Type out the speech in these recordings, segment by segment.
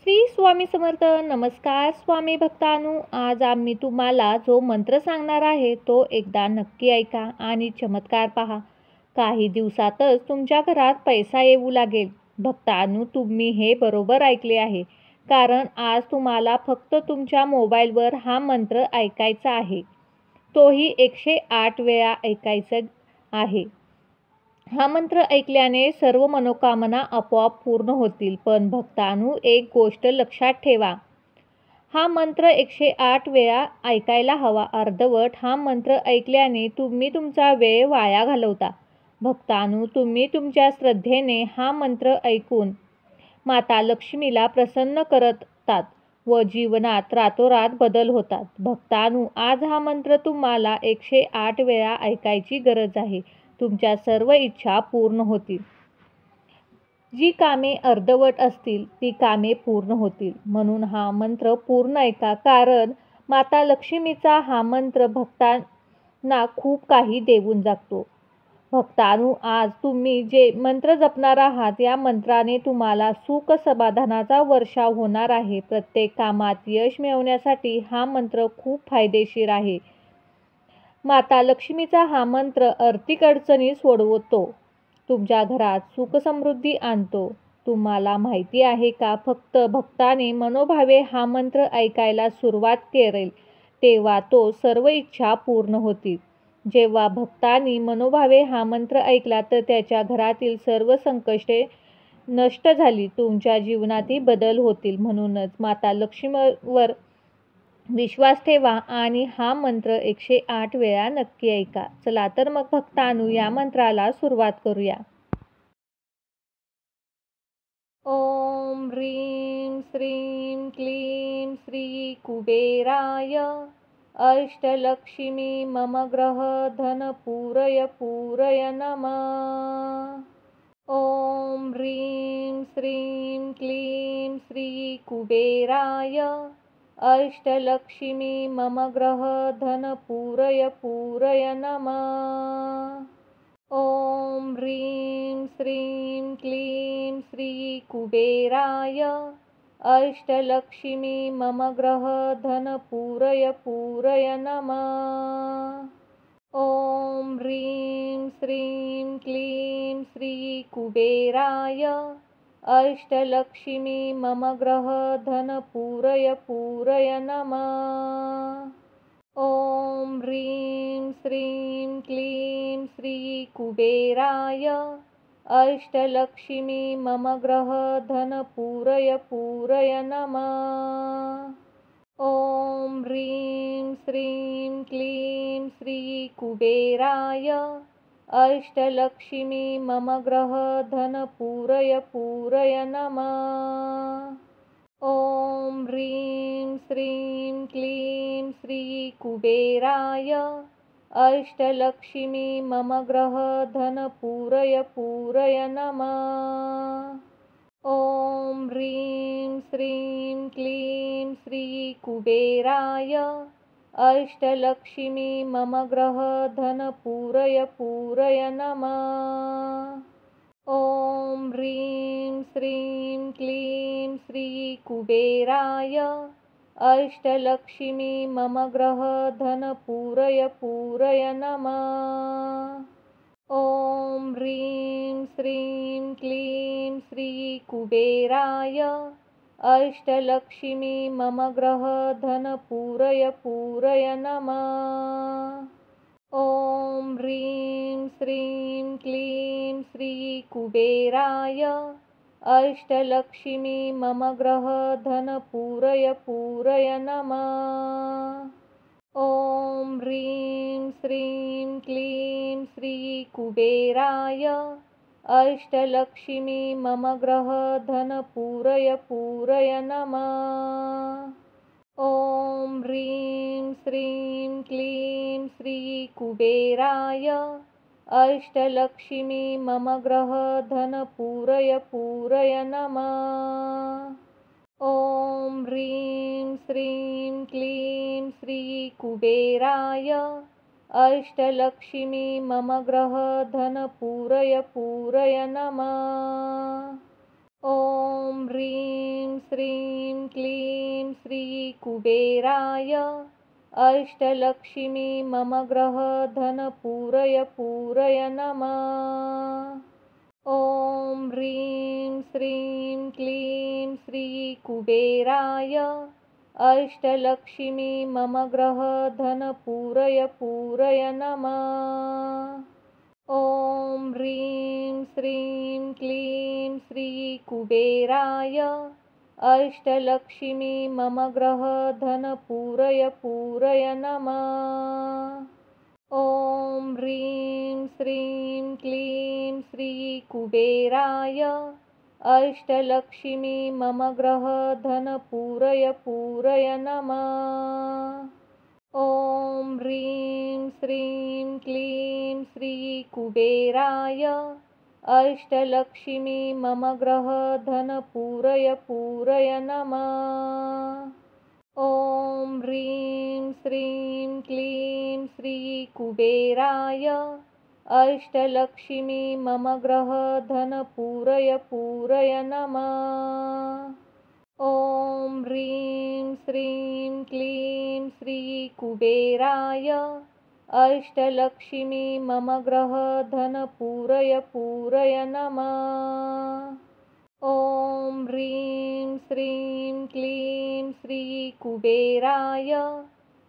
श्री स्वामी समर्थ. नमस्कार स्वामी भक्तांनो, आज आम्ही तुम्हाला जो मंत्र सांगणार आहे तो एकदा नक्की ऐका आणि चमत्कार पहा. काही दिवसातच तुमच्या घरात पैसा येऊ लागेल. भक्तांनो, तुम्ही हे बरोबर ऐकले आहे, कारण आज तुम्हाला फक्त तुमच्या मोबाईलवर हा मंत्र ऐकायचा आहे. तोही 108 वेळा ऐकायचा आहे. हा मंत्र ऐकल्याने सर्व मनोकामना आपोआप पूर्ण होतील. पण भक्तांनो, एक गोष्ट लक्षात ठेवा. हा मंत्र 108 वेळा ऐकायला हवा. अर्धवट हा मंत्र ऐकल्याने तुम्ही तुमचा वेळ वाया घालवता. भक्तांनो, तुम्ही तुमच्या श्रद्धेने हा मंत्र ऐकून माता लक्ष्मीला प्रसन्न करतात व जीवनात रातोरात बदल होतात. भक्तांनो, आज हा मंत्र तुम्हाला 108 वेळा ऐकायची गरज आहे. तुमच्या सर्व इच्छा पूर्ण होतील. जी कामे अर्धवट असतील ती कामे पूर्ण होतील. म्हणून हा मंत्र पूर्ण ऐका, कारण माता लक्ष्मीचा हा मंत्र भक्तांना खूप काही देऊन जातो. भक्तांनो, आज तुम्ही जे मंत्र जपणार आहात या मंत्राने तुम्हाला सुख समाधानाचा वर्षाव होणार आहे. प्रत्येक कामात यश मिळवण्यासाठी हा मंत्र खूप फायदेशीर आहे. माता लक्ष्मीचा हा मंत्र आर्थिक अडचणी सोडवतो, तुमच्या घरात सुख समृद्धी आणतो. तुम्हाला माहिती आहे का, फक्त भक्ताने मनोभावे हा मंत्र ऐकायला सुरुवात करेल तेव्हा तो सर्व इच्छा पूर्ण होतील. जेव्हा भक्तांनी मनोभावे हा मंत्र ऐकला तर त्याच्या घरातील सर्व संकटे नष्ट झाली, तुमच्या जीवनातही बदल होतील. म्हणूनच माता लक्ष्मीवर विश्वास ठेवा आणि हा मंत्र 108 वेळा नक्की ऐका. चला तर मग भक्तांनो, या मंत्राला सुरुवात करूया. ओम ह्रीं श्रीं क्लीं श्री कुबेराय अष्टलक्ष्मी मम ग्रह धन पूरय पूरय नमः. ओम ह्रीं श्रीं क्लीं श्री कुबेराय अष्टलक्ष्मी मम ग्रह धन पूरय पूरय नमः. ओम ह्रीं श्रीं क्लीं श्री कुबेराय अष्टलक्ष्मी मम ग्रह धन पूरय पूरय नमः. ओम ह्रीं श्रीं क्लीं श्री कुबेराय अष्टलक्ष्मी मम ग्रह धन पूरय पूरय नमः. ओम ह्रीं श्रीं क्लीं श्री कुबेराय अष्टलक्ष्मी मम ग्रह धन पूरय पूरय नमः. ओम ह्रीं श्रीं क्लीं श्री कुबेराय अष्टलक्ष्मी मम ग्रह धन पूरय पूरय नमः. ओम ह्रीं श्रीं क्लीं श्री कुबेराय अष्टलक्ष्मी मम ग्रह धन पूरय पूरय नमः. ओम ह्रीं श्रीं क्लीं श्री कुबेराय अष्टलक्ष्मी मम ग्रह धन पूरय पूरय नमः. ओम ह्रीं श्रीं क्लीं श्री कुबेराय अष्टलक्ष्मी मम ग्रह धन पूरय पूरय नमः. ओम ह्रीं श्रीं क्लीं श्री कुबेराय अष्टलक्ष्मी मम ग्रह धन पूरय पूरय नमः. ओम ह्रीं श्रीं क्लीं श्री कुबेराय अष्टलक्ष्मी मम ग्रह धन पूरय पूरय नमः. ओम ह्रीं श्रीं क्लीं श्री कुबेराय अष्टलक्ष्मी मम ग्रह धन पूरय पूरय नमः. ओम ह्रीं श्रीं क्लीं श्री कुबेराय अष्टलक्ष्मी मम ग्रह धन पूरय पूरय नमः. ओम ह्रीं श्रीं क्लीं श्री कुबेराय अष्टलक्ष्मी मम ग्रह धन पूरय पूरय नमः. ॐ ह्रीं श्रीं क्लीं श्रीकुबेराय अष्टलक्ष्मी मम ग्रहधन पूरय पूरय नमः। ॐ ह्रीं श्रीं क्लीं श्रीकुबेराय अष्टलक्ष्मी मम ग्रहधन पूरय पूरय नमः। ॐ ह्रीं श्रीं क्लीं श्रीकुबेराय अष्टलक्ष्मी मम ग्रहधन पूरय पूरय नमः। ॐ ह्रीं श्रीं क्लीं श्रीकुबेराय अष्टलक्ष्मी मम ग्रहधन पूरय पूरय नमः। ॐ ह्रीं श्रीं क्लीं श्रीकुबेराय अष्टलक्ष्मी मम ग्रहधन पूरय पूरय नमः। ॐ ह्रीं श्रीं क्लीं श्रीकुबेराय अष्टलक्ष्मी मम ग्रहधन पूरय पूरय नमः। ॐ ह्रीं श्रीं क्लीं श्रीकुबेराय अष्टलक्ष्मी मम ग्रहधन पूरय पूरय नमः। ॐ ह्रीं श्रीं क्लीं श्रीकुबेराय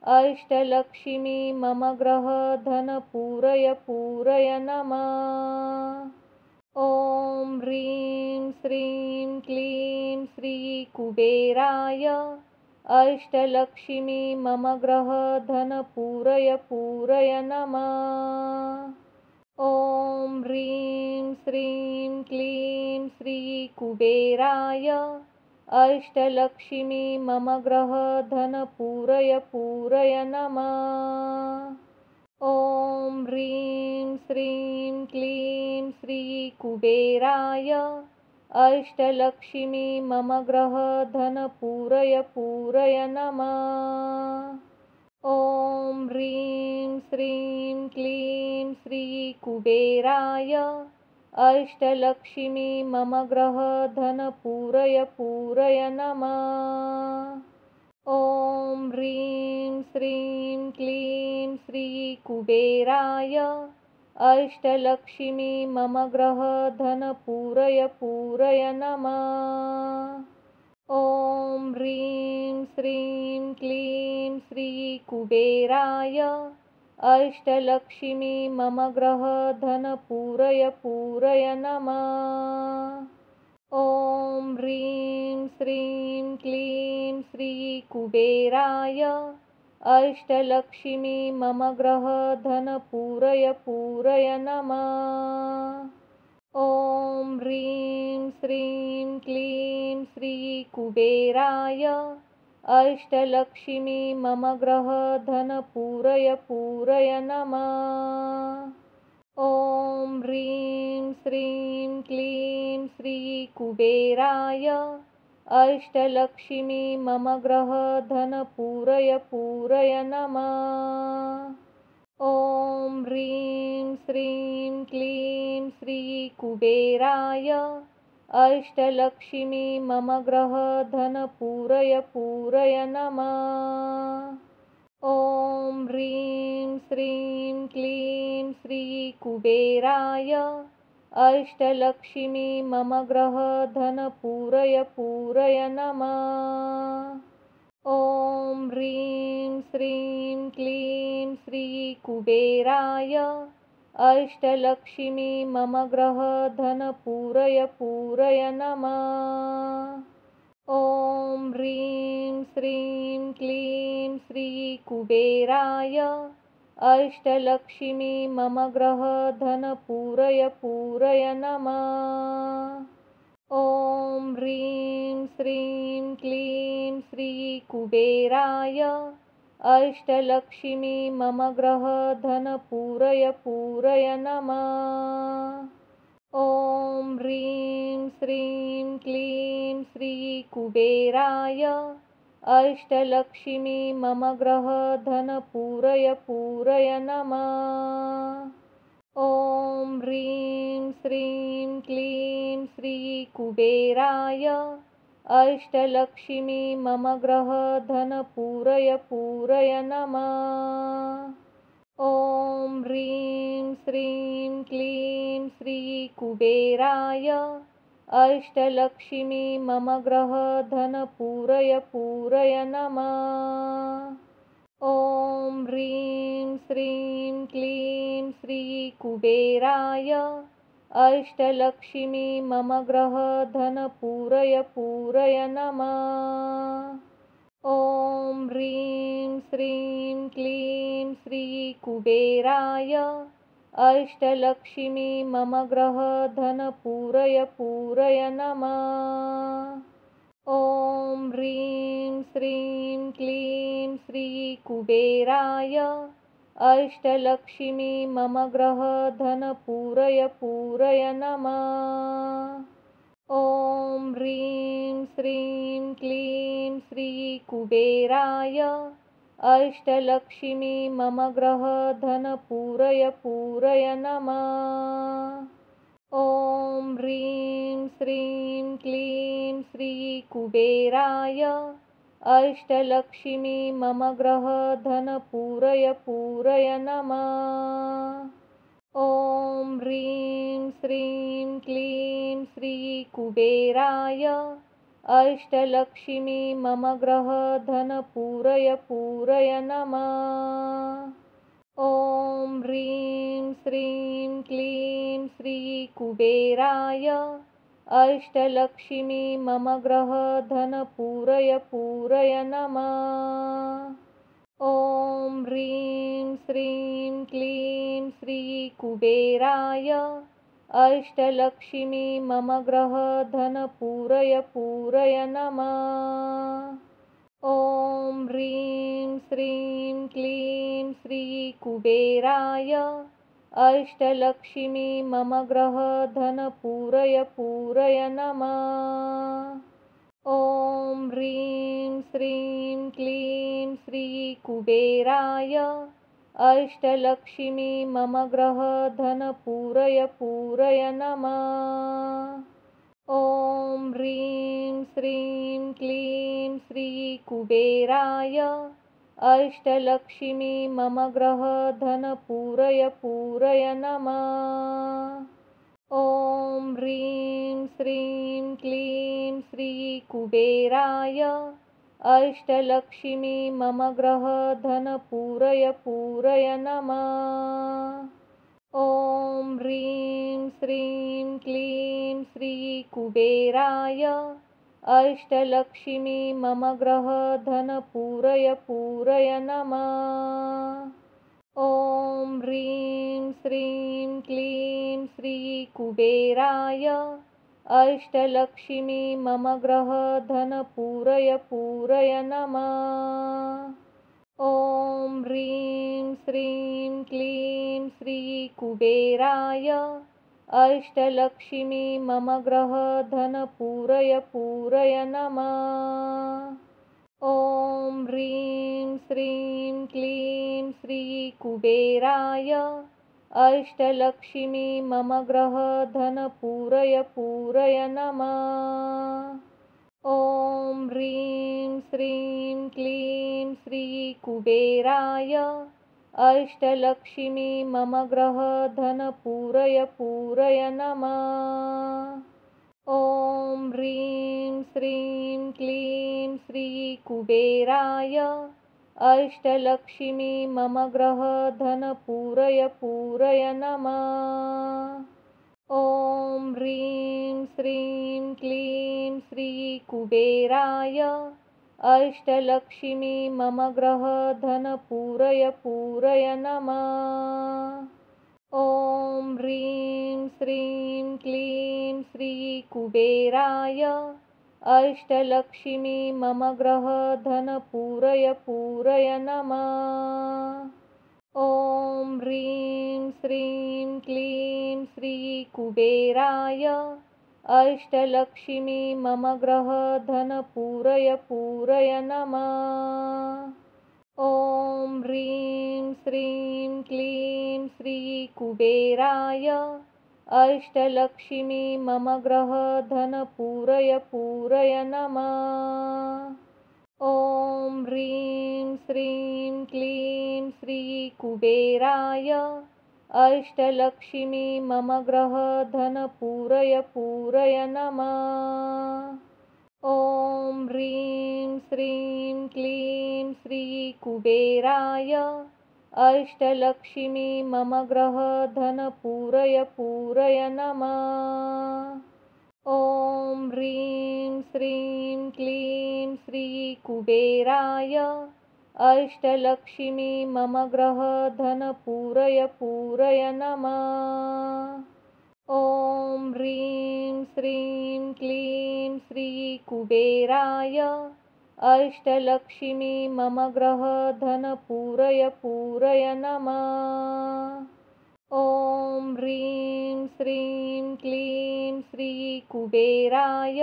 अष्टलक्ष्मी मम ग्रहधन पूरय पूरय नमः। ॐ ह्रीं श्रीं क्लीं श्रीकुबेराय अष्टलक्ष्मी मम ग्रहधन पूरय पूरय नमः। ॐ ह्रीं श्रीं क्लीं श्रीकुबेराय अष्टलक्ष्मी मम ग्रहधन पूरय पूरय नमः। ॐ ह्रीं श्रीं क्लीं श्रीकुबेराय अष्टलक्ष्मी मम ग्रहधन पूरय पूरय नमः। ॐ ह्रीं श्रीं क्लीं श्रीकुबेराय अष्टलक्ष्मी मम ग्रहधन पूरय पूरय नमः। ॐ ह्रीं श्रीं क्लीं श्रीकुबेराय अष्टलक्ष्मी मम ग्रहधन पूरय पूरय नमः। ॐ ह्रीं श्रीं क्लीं श्रीकुबेराय अष्टलक्ष्मी मम ग्रहधन पूरय पूरय नमः। ॐ ह्रीं श्रीं क्लीं श्रीकुबेराय अष्टलक्ष्मी मम ग्रहधन पूरय पूरय नमः। ॐ ह्रीं श्रीं क्लीं श्रीकुबेराय अष्टलक्ष्मी मम ग्रहधन पूरय पूरय नमः। ॐ ह्रीं श्रीं क्लीं श्रीकुबेराय अष्टलक्ष्मी मम ग्रहधन पूरय पूरय नमः। ॐ ह्रीं श्रीं क्लीं श्रीकुबेराय अष्टलक्ष्मी मम ग्रहधन पूरय पूरय नमः। ॐ ह्रीं श्रीं क्लीं श्रीकुबेराय अष्टलक्ष्मी मम ग्रहधन पूरय पूरय नमः। ॐ ह्रीं श्रीं क्लीं श्रीकुबेराय अष्टलक्ष्मी मम ग्रहधन पूरय पूरय नमः। ॐ ह्रीं श्रीं क्लीं श्रीकुबेराय अष्टलक्ष्मी मम ग्रहधन पूरय पूरय नमः। ॐ ह्रीं श्रीं क्लीं श्रीकुबेराय अष्टलक्ष्मी मम ग्रहधन पूरय पूरय नमः। ॐ ह्रीं श्रीं क्लीं श्रीकुबेराय अष्टलक्ष्मी मम ग्रहधन पूरय पूरय नमः। ॐ ह्रीं श्रीं क्लीं श्रीकुबेराय अष्टलक्ष्मी मम ग्रहधन पूरय पूरय नमः। ॐ ह्रीं श्रीं क्लीं श्रीकुबेराय अष्टलक्ष्मी मम ग्रहधन पूरय पूरय नमः। ॐ ह्रीं श्रीं क्लीं श्रीकुबेराय अष्टलक्ष्मी मम ग्रहधन पूरय पूरय नमः। ॐ ह्रीं श्रीं क्लीं श्रीकुबेराय अष्टलक्ष्मी मम ग्रहधन पूरय पूरय नमः। ॐ ह्रीं श्रीं क्लीं श्रीकुबेराय अष्टलक्ष्मी मम ग्रहधन पूरय पूरय नमः। ॐ ह्रीं श्रीं क्लीं श्रीकुबेराय अष्टलक्ष्मी मम ग्रहधन पूरय पूरय नमः। ॐ ह्रीं श्रीं क्लीं श्रीकुबेराय अष्टलक्ष्मी मम ग्रहधन पूरय पूरय नमः। ॐ ह्रीं श्रीं क्लीं श्रीकुबेराय अष्टलक्ष्मी मम ग्रहधन पूरय पूरय नमः। ॐ ह्रीं श्रीं क्लीं श्रीकुबेराय अष्टलक्ष्मी मम ग्रहधन पूरय पूरय नमः। ॐ ह्रीं श्रीं क्लीं श्रीकुबेराय अष्टलक्ष्मी मम ग्रहधन पूरय पूरय नमः। ॐ ह्रीं श्रीं क्लीं श्रीकुबेराय अष्टलक्ष्मी मम ग्रहधन पूरय पूरय नमः। ॐ ह्रीं श्रीं क्लीं श्रीकुबेराय अष्टलक्ष्मी मम ग्रहधन पूरय पूरय नमः। ॐ ह्रीं श्रीं क्लीं श्रीकुबेराय अष्टलक्ष्मी मम ग्रहधन पूरय पूरय नमः। ॐ ह्रीं श्रीं क्लीं श्रीकुबेराय अष्टलक्ष्मी मम ग्रहधन पूरय पूरय नमः। ॐ ह्रीं श्रीं क्लीं श्रीकुबेराय अष्टलक्ष्मी मम ग्रहधन पूरय पूरय नमः। ॐ ह्रीं श्रीं क्लीं श्रीकुबेराय अष्टलक्ष्मी मम ग्रहधन पूरय पूरय नमः। ॐ ह्रीं श्रीं क्लीं श्रीकुबेराय अष्टलक्ष्मी मम ग्रहधन पूरय पूरय नमः। ॐ ह्रीं श्रीं क्लीं श्रीकुबेराय अष्टलक्ष्मी मम ग्रहधन पूरय पूरय नमः। ॐ ह्रीं श्रीं क्लीं श्रीकुबेराय अष्टलक्ष्मी मम ग्रहधन पूरय पूरय नमः। ॐ ह्रीं श्रीं क्लीं श्रीकुबेराय अष्टलक्ष्मी मम ग्रहधन पूरय पूरय नमः। ॐ ह्रीं श्रीं क्लीं श्रीकुबेराय अष्टलक्ष्मी मम ग्रहधन पूरय पूरय नमः। ॐ ह्रीं श्रीं क्लीं श्रीकुबेराय अष्टलक्ष्मी मम ग्रहधन पूरय पूरय नमः। ॐ ह्रीं श्रीं क्लीं श्रीकुबेराय अष्टलक्ष्मी मम ग्रहधन पूरय पूरय नमः। ॐ ह्रीं श्रीं क्लीं श्रीकुबेराय अष्टलक्ष्मी मम ग्रह धन पूरय पूरय नमः। ॐ ह्रीं श्रीं क्लीं श्रीकुबेराय अष्टलक्ष्मी मम ग्रह धन पूरय पूरय नमः। ॐ ह्रीं श्रीं क्लीं श्रीकुबेराय अष्टलक्ष्मी मम ग्रह धन पूरय पूरय नमः। ॐ ह्रीं श्रीं क्लीं श्रीकुबेराय अष्टलक्ष्मी मम ग्रह धन पूरय पूरय नमः। ॐ ह्रीं श्रीं क्लीं श्रीकुबेराय अष्टलक्ष्मी मम ग्रह धन पूरय पूरय नमः। ॐ ह्रीं श्रीं क्लीं श्रीकुबेराय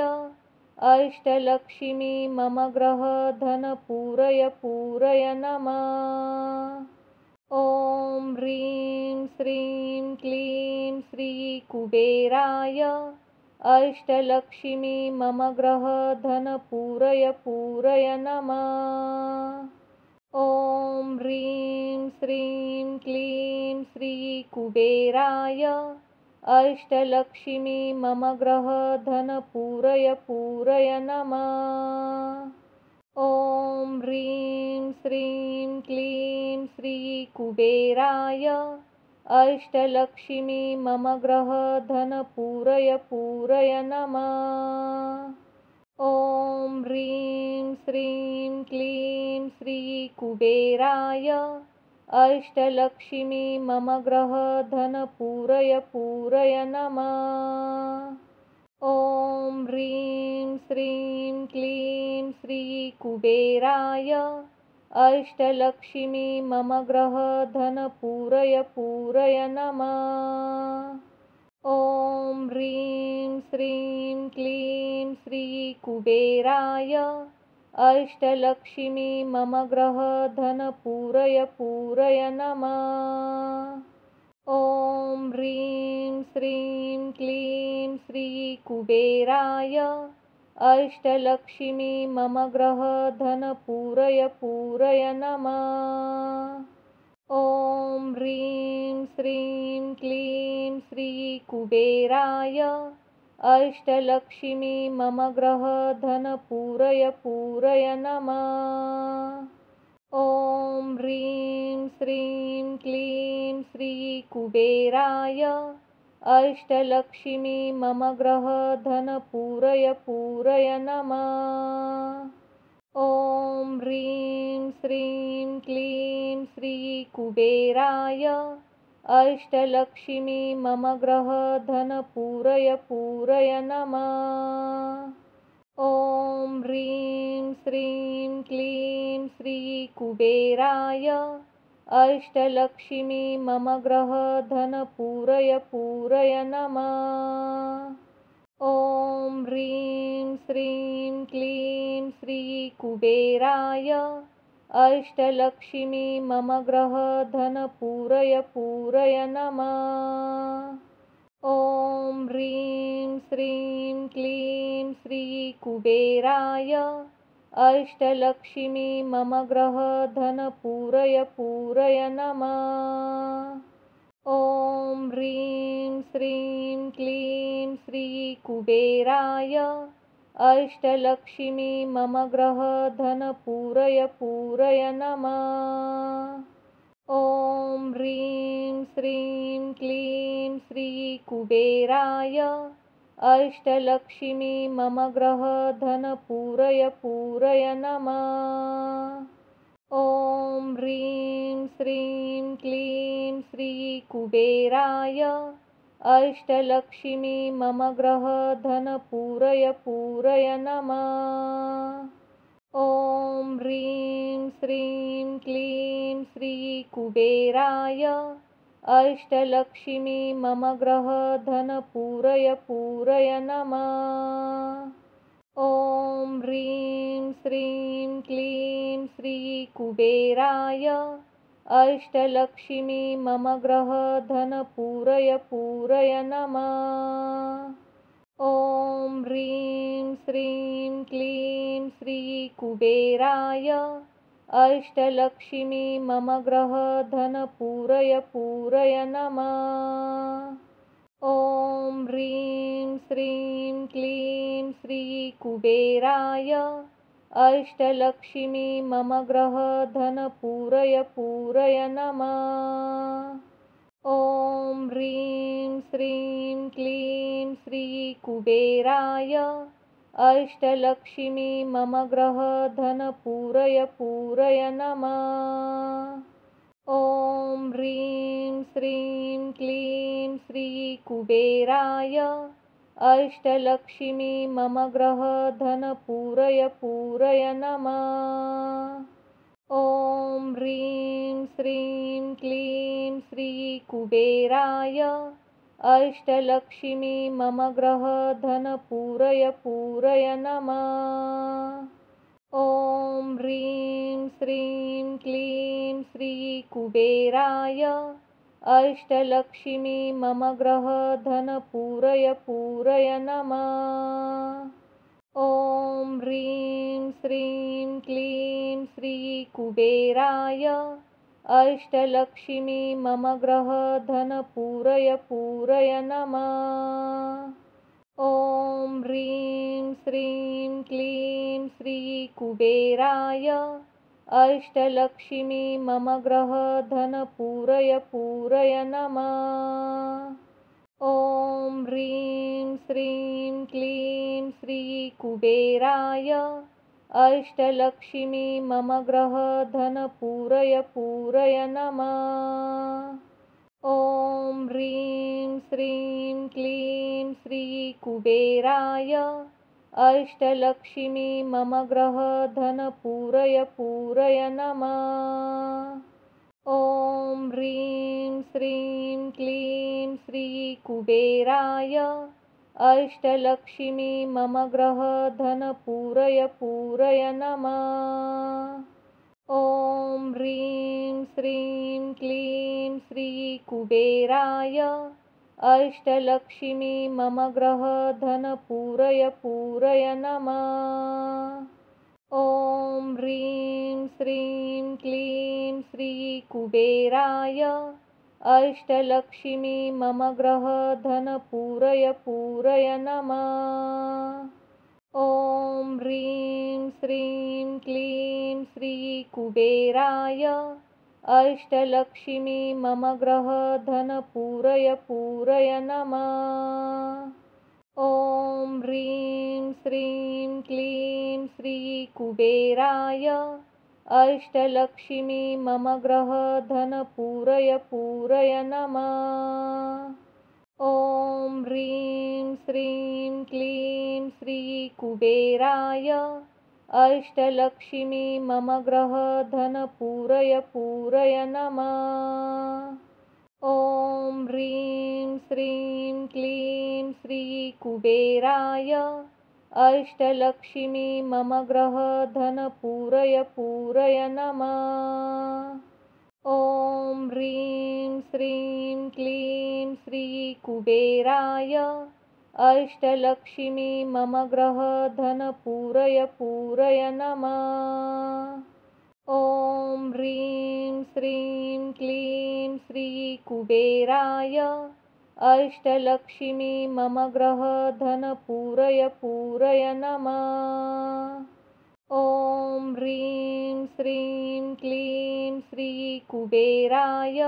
अष्टलक्ष्मी मम ग्रह धन पूरय पूरय नमः। ॐ ह्रीं श्रीं क्लीं श्रीकुबेराय अष्टलक्ष्मी मम ग्रह धन पूरय पूरय नमः। ॐ ह्रीं श्रीं क्लीं श्रीकुबेराय अष्टलक्ष्मी मम ग्रह धन पूरय पूरय नमः। ॐ ह्रीं श्रीं क्लीं श्रीकुबेराय अष्टलक्ष्मी मम ग्रह धन पूरय पूरय नमः। ॐ ह्रीं श्रीं क्लीं श्रीकुबेराय अष्टलक्ष्मी मम ग्रह धन पूरय पूरय नमः। ॐ ह्रीं श्रीं क्लीं श्रीकुबेराय अष्टलक्ष्मी मम ग्रह धन पूरय पूरय नमः। ॐ ह्रीं श्रीं क्लीं श्रीकुबेराय अष्टलक्ष्मी मम ग्रह धन पूरय पूरय नमः। ॐ ह्रीं श्रीं क्लीं श्रीकुबेराय अष्टलक्ष्मी मम ग्रह धन पूरय पूरय नमः। ॐ ह्रीं श्रीं क्लीं श्रीकुबेराय अष्टलक्ष्मी मम ग्रह धन पूरय पूरय नमः। ॐ ह्रीं श्रीं क्लीं श्रीकुबेराय अष्टलक्ष्मी मम ग्रह धन पूरय पूरय नमः। ॐ ह्रीं श्रीं क्लीं श्रीकुबेराय अष्टलक्ष्मी मम ग्रह धन पूरय पूरय नमः। ॐ ह्रीं श्रीं क्लीं श्रीकुबेराय अष्टलक्ष्मी मम ग्रह धन पूरय पूरय नमः। ॐ ह्रीं श्रीं क्लीं श्रीकुबेराय अष्टलक्ष्मी मम ग्रह धन पूरय पूरय नमः। ॐ ह्रीं श्रीं क्लीं श्रीकुबेराय अष्टलक्ष्मी मम ग्रह धन पूरय पूरय नमः। ॐ ह्रीं श्रीं क्लीं श्रीकुबेराय अष्टलक्ष्मी मम ग्रह धन पूरय पूरय नमः। ॐ ह्रीं श्रीं क्लीं श्रीकुबेराय अष्टलक्ष्मी मम ग्रह धन पूरय पूरय नमः। ॐ ह्रीं श्रीं क्लीं श्रीकुबेराय अष्टलक्ष्मी मम ग्रह धन पूरय पूरय नमः। ॐ ह्रीं श्रीं क्लीं श्रीकुबेराय अष्टलक्ष्मी मम ग्रह धन पूरय पूरय नमः। ॐ ह्रीं श्रीं क्लीं श्रीकुबेराय कुबेराय अष्टलक्ष्मी मम ग्रह धन पूरय पूरय नमः। ॐ ह्रीं श्रीं क्लीं श्री कुबेराय अष्टलक्ष्मी मम ग्रह धन पूरय पूरय नमः। ॐ ह्रीं श्रीं क्लीं श्री कुबेराय अष्टलक्ष्मी मम ग्रह धन पूरय पूरय नमः। ॐ ह्रीं श्रीं क्लीं श्री कुबेराय अष्टलक्ष्मी मम ग्रह धन पूरय पूरय नमः। ॐ ह्रीं श्रीं क्लीं श्री कुबेराय अष्टलक्ष्मी मम ग्रह धन पूरय पूरय नमः। ॐ ह्रीं श्रीं क्लीं श्री कुबेराय अष्टलक्ष्मी मम ग्रह धन पूरय पूरय नमः। ॐ ह्रीं श्रीं क्लीं श्री कुबेराय अष्टलक्ष्मी मम ग्रह धन पूरय पूरय नमः। ॐ ह्रीं श्रीं क्लीं श्री कुबेराय अष्टलक्ष्मी मम ग्रह धन पूरय पूरय नमः। ॐ ह्रीं श्रीं क्लीं श्री कुबेराय अष्टलक्ष्मी मम ग्रह धन पूरय पूरय नमः। ॐ ह्रीं श्रीं क्लीं श्री कुबेराय अष्टलक्ष्मी मम ग्रह धन पूरय पूरय नमः। ॐ ह्रीं श्रीं क्लीं श्री कुबेराय अष्टलक्ष्मी मम ग्रह धन पूरय पूरय नमः। ॐ ह्रीं श्रीं क्लीं श्री कुबेराय अष्टलक्ष्मी मम ग्रह धन पूरय पूरय नमः। ॐ ह्रीं श्रीं क्लीं श्री कुबेराय अष्टलक्ष्मी मम ग्रह धन पूरय पूरय नमः। ॐ ह्रीं श्रीं क्लीं श्री कुबेराय अष्टलक्ष्मी मम ग्रह धन पूरय पूरय नमः। ॐ ह्रीं श्रीं क्लीं श्री कुबेराय अष्टलक्ष्मी मम ग्रह धन पूरय पूरय नमः। ॐ ह्रीं श्रीं क्लीं श्री कुबेराय अष्टलक्ष्मी मम ग्रह धन पूरय पूरय नमः। ॐ ह्रीं श्रीं क्लीं श्री कुबेराय अष्टलक्ष्मी मम ग्रह धन पूरय पूरय नमः। ॐ ह्रीं श्रीं क्लीं श्री कुबेराय अष्टलक्ष्मी मम ग्रह धन पूरय पूरय नमः। ॐ ह्रीं श्रीं क्लीं श्री कुबेराय अष्टलक्ष्मी मम ग्रह धन पूरय पूरय नमः। ॐ ह्रीं श्रीं क्लीं श्री कुबेराय अष्टलक्ष्मी मम ग्रह धन पूरय पूरय नमः। ॐ ह्रीं श्रीं क्लीं श्री कुबेराय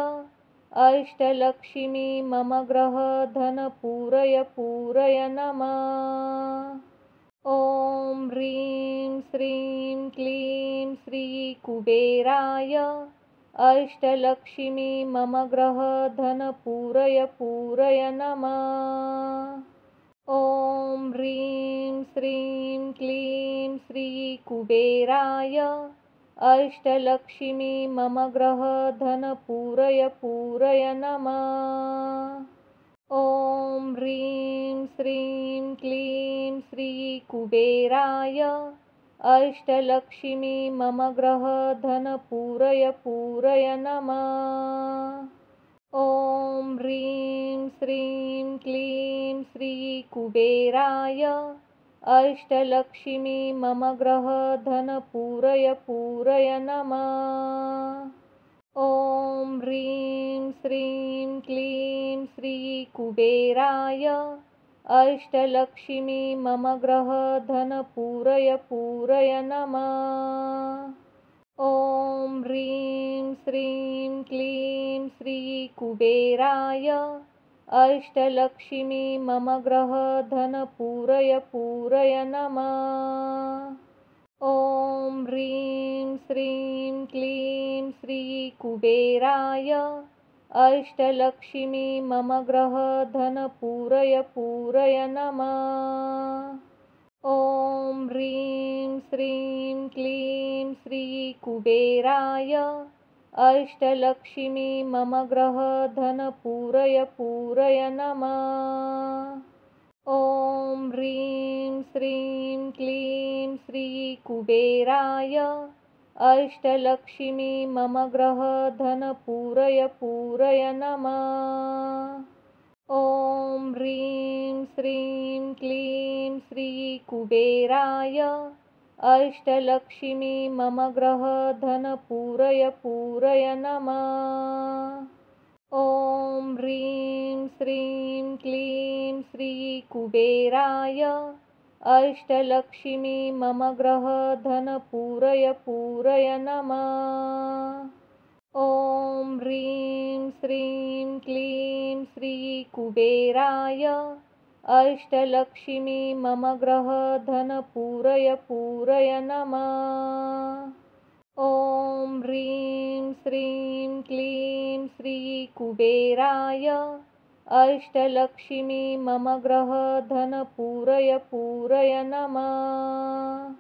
अष्टलक्ष्मी मम ग्रह धन पूरय पूरय नमः। ॐ ह्रीं श्रीं क्लीं श्री कुबेराय अष्टलक्ष्मी मम ग्रह धन पूरय पूरय नमः। ॐ ह्रीं श्रीं क्लीं श्री कुबेराय अष्टलक्ष्मी मम ग्रह धन पूरय पूरय नमः। ॐ ह्रीं श्रीं क्लीं श्री कुबेराय अष्टलक्ष्मी मम ग्रह धन पूरय पूरय नमः। ॐ ह्रीं श्रीं क्लीं श्री कुबेराय अष्टलक्ष्मी मम ग्रह धन पूरय पूरय नमः। ॐ ह्रीं श्रीं क्लीं श्री कुबेराय अष्टलक्ष्मी मम ग्रह धन पूरय पूरय नमः। ॐ ह्रीं श्रीं क्लीं श्री कुबेराय अष्टलक्ष्मी मम ग्रह धन पूरय पूरय नमः। ॐ ह्रीं श्रीं क्लीं श्री कुबेराय अष्टलक्ष्मी मम ग्रह धन पूरय पूरय नमः। ॐ ह्रीं श्रीं क्लीं श्री कुबेराय अष्टलक्ष्मी मम ग्रह धन पूरय पूरय नमः। ॐ ह्रीं श्रीं क्लीं श्री कुबेराय अष्टलक्ष्मी मम ग्रह धन पूरय पूरय नमः। ॐ ह्रीं श्रीं क्लीं श्री कुबेराय अष्टलक्ष्मी मम ग्रह धन पूरय पूरय नमः। ॐ ह्रीं श्रीं क्लीं श्री कुबेराय अष्टलक्ष्मी मम ग्रह धन पूरय पूरय नमः। ॐ ह्रीं श्रीं क्लीं श्री कुबेराय अष्टलक्ष्मी मम ग्रह धन पूरय पूरय नमः। ॐ ह्रीं श्रीं क्लीं श्री कुबेराय अष्टलक्ष्मी मम ग्रह धन पूरय पूरय नमः।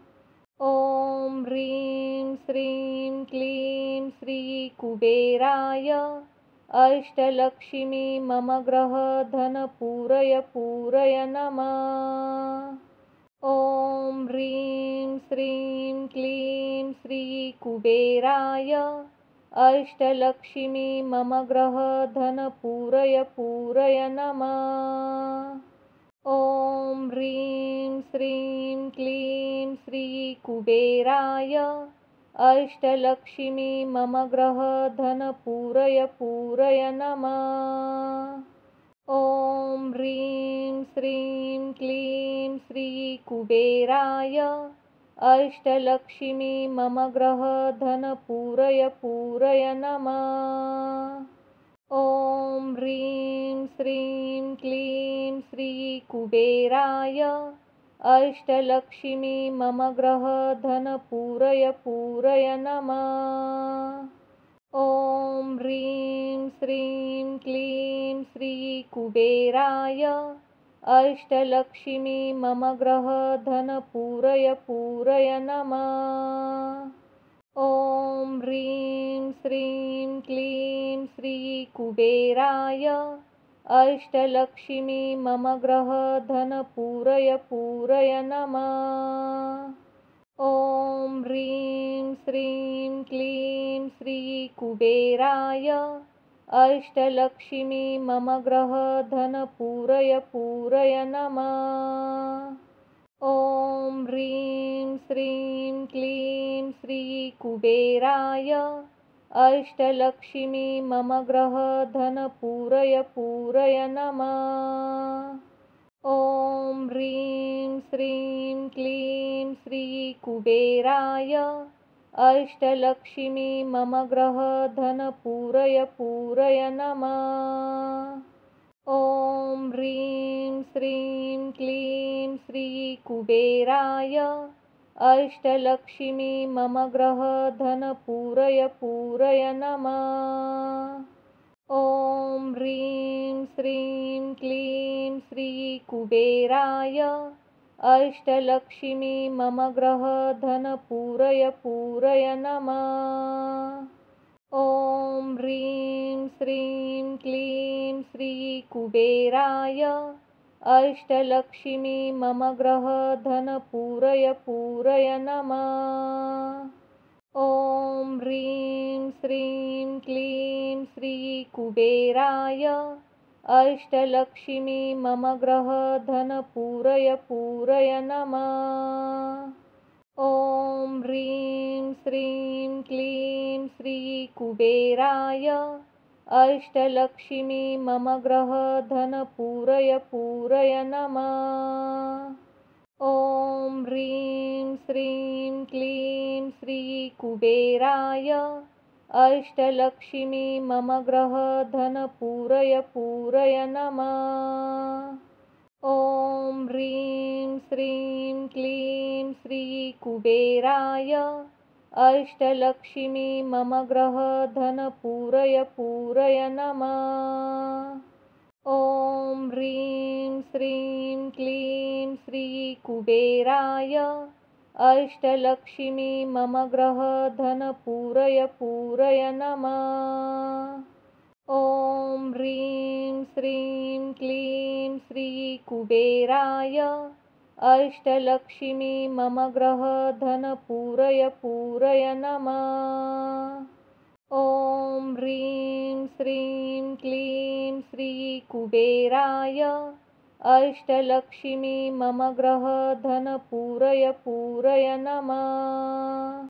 ॐ ह्रीं श्रीं क्लीं श्री कुबेराय अष्टलक्ष्मी मम ग्रह धन पूरय पूरय नमः। ॐ ह्रीं श्रीं क्लीं श्री कुबेराय अष्टलक्ष्मी मम ग्रह धन पूरय पूरय नमः। ॐ ह्रीं श्रीं क्लीं श्री कुबेराय अष्टलक्ष्मी मम ग्रह धन पूरय पूरय नमः। ॐ ह्रीं श्रीं क्लीं श्री कुबेराय अष्टलक्ष्मी मम ग्रह धन पूरय पूरय नमः। ॐ ह्रीं श्रीं क्लीं श्री कुबेराय अष्टलक्ष्मी मम ग्रह धन पूरय पूरय नमः। ॐ ह्रीं श्रीं क्लीं श्री कुबेराय अष्टलक्ष्मी मम ग्रह धन पूरय पूरय नमः। ॐ ह्रीं श्रीं क्लीं श्री कुबेराय अष्टलक्ष्मी मम ग्रह धन पूरय पूरय नमः। ॐ ह्रीं श्रीं क्लीं श्री कुबेराय अष्टलक्ष्मी मम ग्रह धन पूरय पूरय नमः। ॐ ह्रीं श्रीं क्लीं श्री कुबेराय अष्टलक्ष्मी मम ग्रह धन पूरय पूरय नमः। ॐ ह्रीं श्रीं क्लीं श्री कुबेराय अष्टलक्ष्मी मम ग्रह धन पूरय पूरय नमः। ॐ ह्रीं श्रीं क्लीं श्री कुबेराय अष्टलक्ष्मी मम ग्रह धन पूरय पूरय नमः। ॐ ह्रीं श्रीं क्लीं श्री कुबेराय अष्टलक्ष्मी मम ग्रह धन पूरय पूरय नमः। ॐ ह्रीं श्रीं क्लीं श्री कुबेराय अष्टलक्ष्मी मम ग्रह धन पूरय पूरय नमः। ॐ ह्रीं श्रीं क्लीं श्रीकुबेराय अष्टलक्ष्मी मम ग्रह धन पूरय पूरय नमः। ॐ ह्रीं श्रीं क्लीं श्रीकुबेराय अष्टलक्ष्मी मम ग्रह धन पूरय पूरय नमः। ॐ ह्रीं श्रीं क्लीं श्रीकुबेराय अष्टलक्ष्मी मम ग्रह धन पूरय पूरय नमः। ॐ ह्रीं श्रीं क्लीं श्रीकुबेराय अष्टलक्ष्मी मम ग्रह धन पूरय पूरय नमः। ॐ ह्रीं श्रीं क्लीं श्रीकुबेराय अष्टलक्ष्मी मम ग्रह धन पूरय पूरय नमः। ॐ ह्रीं श्रीं क्लीं श्रीकुबेराय अष्टलक्ष्मी मम ग्रह धन पूरय पूरय नमः। ॐ ह्रीं श्रीं क्लीं श्रीकुबेराय अष्टलक्ष्मी मम ग्रह धन पूरय पूरय नमः।